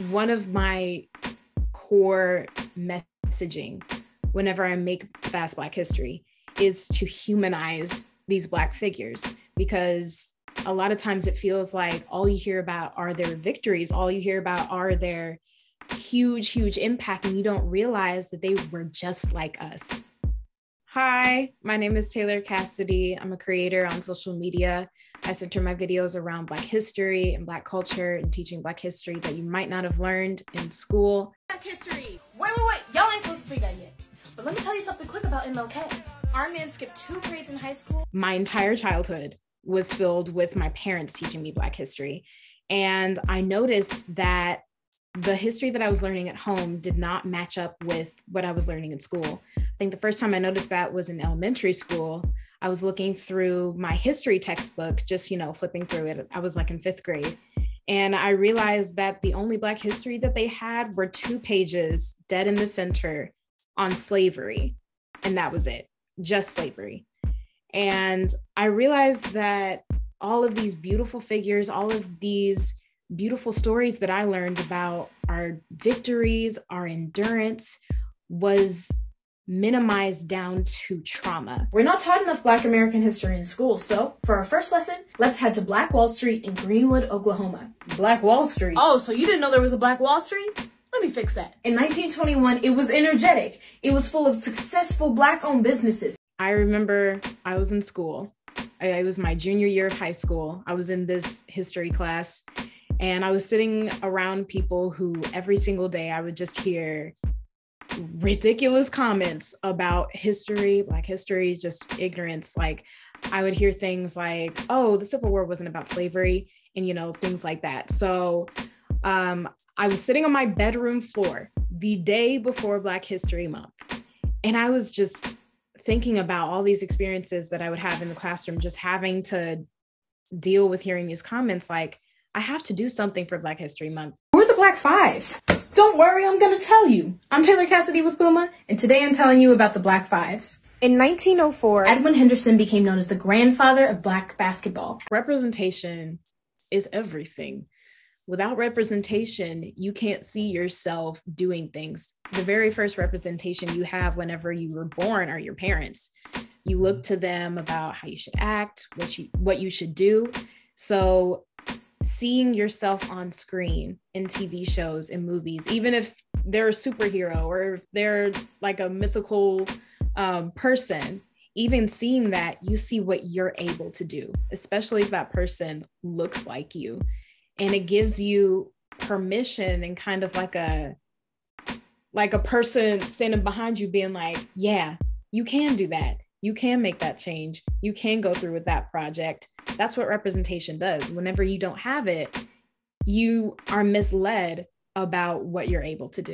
One of my core messaging whenever I make Fast Black History is to humanize these Black figures, because a lot of times it feels like all you hear about are their victories, all you hear about are their huge, huge impact, and you don't realize that they were just like us. Hi, my name is Taylor Cassidy. I'm a creator on social media. I center my videos around Black history and Black culture and teaching Black history that you might not have learned in school. Black history. Wait. Y'all ain't supposed to say that yet. But let me tell you something quick about MLK. Our man skipped 2 grades in high school. My entire childhood was filled with my parents teaching me Black history. And I noticed that the history that I was learning at home did not match up with what I was learning in school. I think the first time I noticed that was in elementary school. I was looking through my history textbook, just, flipping through it. I was like in 5th grade. And I realized that the only Black history that they had were 2 pages dead in the center on slavery. And that was it, just slavery. And I realized that all of these beautiful figures, all of these beautiful stories that I learned about our victories, our endurance, was minimized down to trauma. We're not taught enough Black American history in school, so for our first lesson, let's head to Black Wall Street in Greenwood, Oklahoma. Black Wall Street? Oh, so you didn't know there was a Black Wall Street? Let me fix that. In 1921, it was energetic. It was full of successful Black-owned businesses. I remember I was in school. It was my junior year of high school. I was in this history class, and I was sitting around people who every single day I would just hear ridiculous comments about history, Black history, just ignorance. Like, I would hear things like, oh, the Civil War wasn't about slavery, and things like that. So I was sitting on my bedroom floor the day before Black History Month, and I was just thinking about all these experiences that I would have in the classroom, just having to deal with hearing these comments like, I have to do something for Black History Month. Who are the Black Fives? Don't worry, I'm gonna tell you. I'm Taylor Cassidy with Puma, and today I'm telling you about the Black Fives. In 1904, Edwin Henderson became known as the grandfather of Black basketball. Representation is everything. Without representation, you can't see yourself doing things. The very first representation you have whenever you were born are your parents. You look to them about how you should act, what you should do. So seeing yourself on screen in TV shows and movies, even if they're a superhero or if they're like a mythical person, even seeing that, you see what you're able to do, especially if that person looks like you. And it gives you permission and kind of like a person standing behind you being like, yeah, you can do that. You can make that change. You can go through with that project. That's what representation does. Whenever you don't have it, you are misled about what you're able to do.